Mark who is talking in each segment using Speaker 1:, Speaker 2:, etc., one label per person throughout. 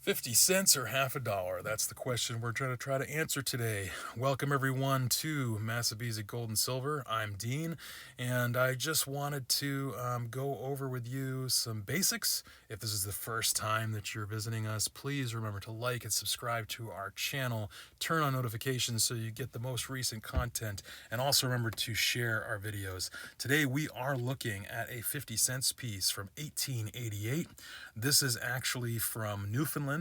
Speaker 1: 50 cents or half a dollar? That's the question we're trying to answer today. Welcome everyone to Massabesic Gold and Silver. I'm Dean, and I just wanted to go over with you some basics. If this is the first time that you're visiting us, please remember to like and subscribe to our channel. Turn on notifications so you get the most recent content, and also remember to share our videos. Today we are looking at a 50 cents piece from 1888. This is actually from Newfoundland.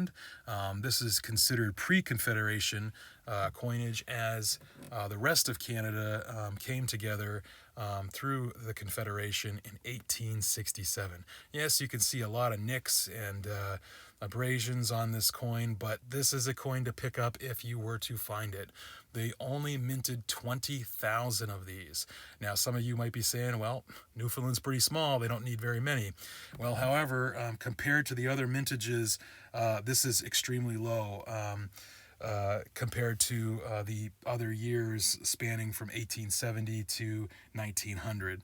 Speaker 1: This is considered pre-Confederation coinage, as the rest of Canada came together through the Confederation in 1867. Yes, you can see a lot of nicks and abrasions on this coin, but this is a coin to pick up if you were to find it. They only minted 20,000 of these. Now, some of you might be saying, well, Newfoundland's pretty small, they don't need very many. Well, however, compared to the other mintages, this is extremely low. Compared to the other years spanning from 1870 to 1900.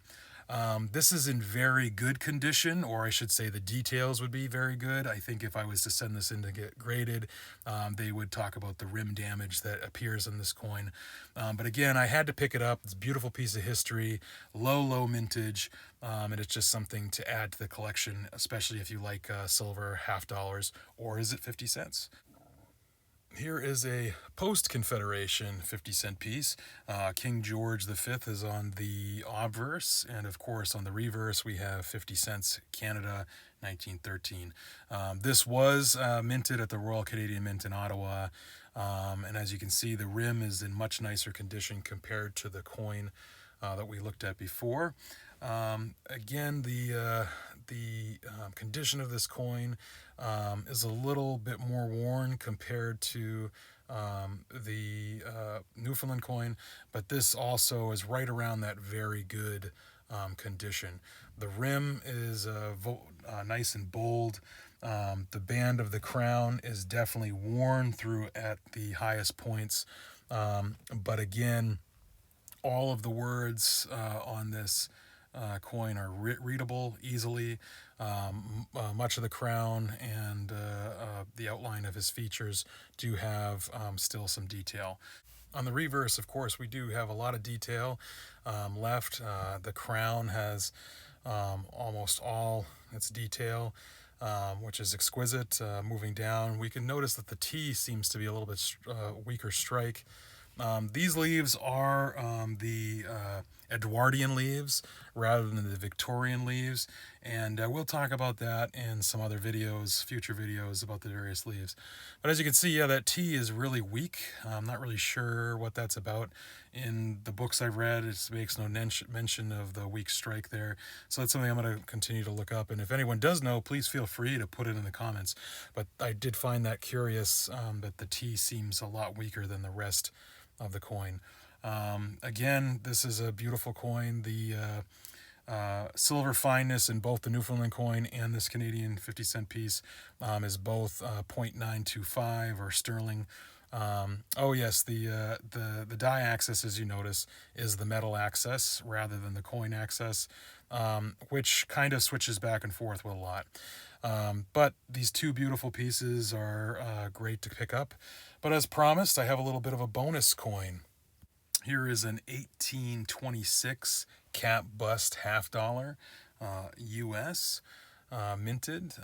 Speaker 1: This is in very good condition, or I should say the details would be very good. I think if I was to send this in to get graded, they would talk about the rim damage that appears in this coin. But again, I had to pick it up. It's a beautiful piece of history, low mintage, and it's just something to add to the collection, especially if you like silver half dollars, or is it 50 cents? Here is a post-Confederation 50-cent piece. King George V is on the obverse, and of course on the reverse we have 50 cents Canada 1913. This was minted at the Royal Canadian Mint in Ottawa, and as you can see, the rim is in much nicer condition compared to the coin that we looked at before. Again, the condition of this coin is a little bit more worn compared to the Newfoundland coin, but this also is right around that very good condition. The rim is nice and bold. The band of the crown is definitely worn through at the highest points, but again, all of the words on this coin are readable easily. Much of the crown and the outline of his features do have still some detail. On the reverse, of course, we do have a lot of detail left. The crown has almost all its detail, which is exquisite. Moving down, we can notice that the T seems to be a little bit weaker strike. These leaves are the Edwardian leaves rather than the Victorian leaves, and we'll talk about that in some other videos, future videos about the various leaves. But as you can see, yeah, that T is really weak. I'm not really sure what that's about. In the books I've read, it makes no mention of the weak strike there, so that's something I'm going to continue to look up, and if anyone does know, please feel free to put it in the comments. But I did find that curious, that the T seems a lot weaker than the rest of the coin. Again, this is a beautiful coin. The silver fineness in both the Newfoundland coin and this Canadian 50-cent piece is both 0.925 or sterling. Oh yes, the die axis, as you notice, is the metal axis rather than the coin axis, which kind of switches back and forth with a lot. But these two beautiful pieces are great to pick up. But as promised, I have a little bit of a bonus coin. Here is an 1826 cap bust half dollar, US, minted.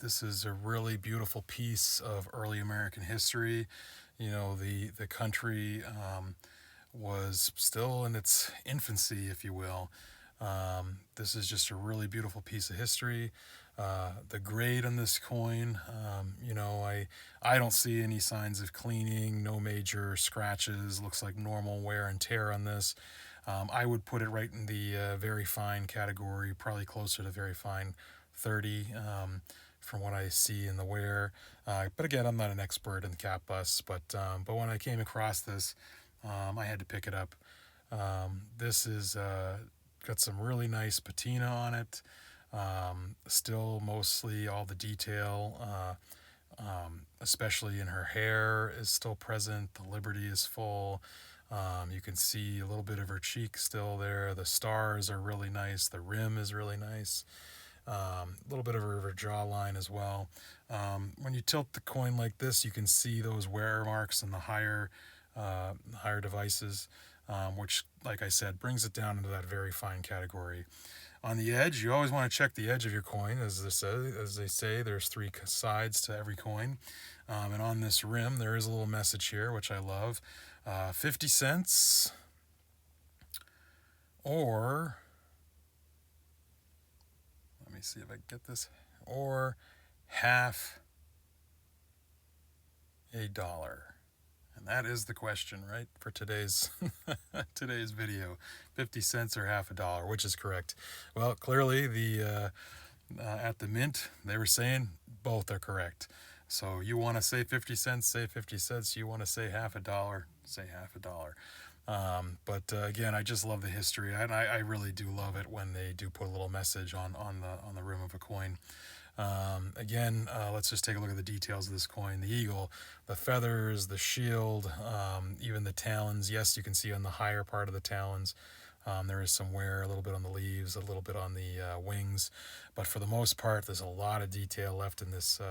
Speaker 1: This is a really beautiful piece of early American history. You know, the country was still in its infancy, if you will. This is just a really beautiful piece of history. The grade on this coin, you know, I don't see any signs of cleaning, no major scratches, looks like normal wear and tear on this. I would put it right in the very fine category, probably closer to very fine 30 from what I see in the wear. But again, I'm not an expert in cap busts, but when I came across this, I had to pick it up. This is got some really nice patina on it. Still mostly all the detail, especially in her hair, is still present. The Liberty is full. You can see a little bit of her cheek still there. The stars are really nice. The rim is really nice. little bit of a river jawline as well. When you tilt the coin like this, you can see those wear marks on the higher devices, which, like I said, brings it down into that very fine category. On the edge, you always want to check the edge of your coin. As they say, there's three sides to every coin. And on this rim, there is a little message here, which I love. 50 cents or, let me see if I can get this, or half $1. And that is the question, right, for today's today's video. 50 cents or half $1, which is correct? Well, clearly the at the mint, they were saying both are correct. So you want to say 50 cents, say 50 cents. You want to say half $1, say half $1. But again, I just love the history, and I really do love it when they do put a little message on the rim of a coin. Again, let's just take a look at the details of this coin. The eagle, the feathers, the shield, even the talons. Yes, you can see on the higher part of the talons, there is some wear, a little bit on the leaves, a little bit on the wings, but for the most part, there's a lot of detail left in this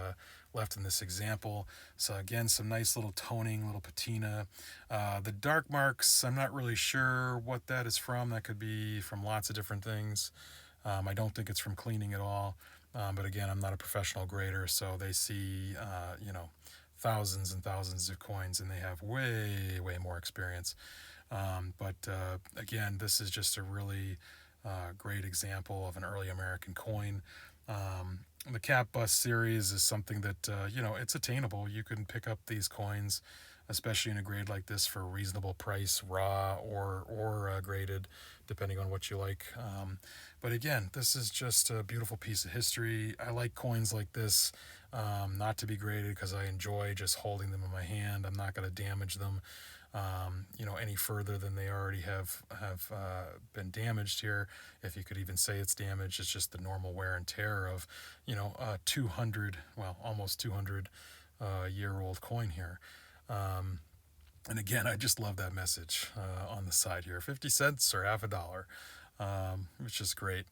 Speaker 1: example. So again, some nice little toning, little patina. The dark marks, I'm not really sure what that is from. That could be from lots of different things. I don't think it's from cleaning at all. But again, I'm not a professional grader, so they see, thousands and thousands of coins, and they have way, way more experience. But again, this is just a really great example of an early American coin. The Cap Bust series is something that, it's attainable. You can pick up these coins, especially in a grade like this, for a reasonable price, raw or graded, depending on what you like. But again, this is just a beautiful piece of history. I like coins like this, not to be graded, because I enjoy just holding them in my hand. I'm not going to damage them, any further than they already have been damaged here. If you could even say it's damaged, it's just the normal wear and tear of, 200, well, almost 200 year old coin here. And again, I just love that message on the side here. 50 cents or half $1, which is great.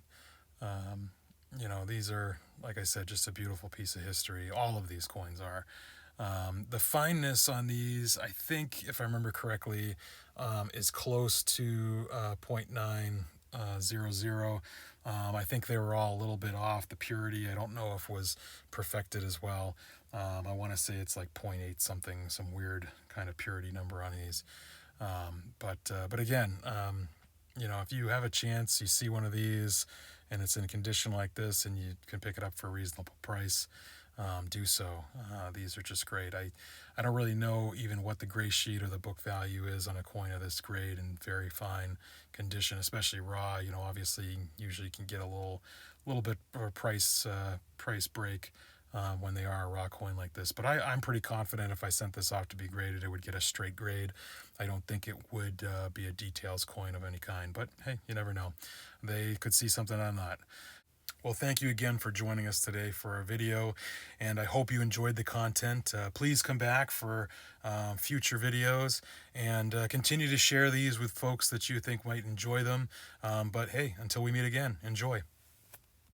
Speaker 1: These are, like I said, just a beautiful piece of history. All of these coins are. The fineness on these, I think, if I remember correctly, is close to 0.900. I think they were all a little bit off. The purity, I don't know if was perfected as well. I want to say it's like 0.8 something, some weird kind of purity number on these. But again, if you have a chance, you see one of these and it's in condition like this and you can pick it up for a reasonable price, do so. These are just great. I don't really know even what the gray sheet or the book value is on a coin of this grade in very fine condition, especially raw. Obviously usually can get a little bit of a price break when they are a raw coin like this. But I'm pretty confident if I sent this off to be graded, it would get a straight grade. I don't think it would be a details coin of any kind. But hey, you never know. They could see something I'm not. Well, thank you again for joining us today for our video, and I hope you enjoyed the content. Please come back for future videos, and continue to share these with folks that you think might enjoy them. But hey, until we meet again, enjoy.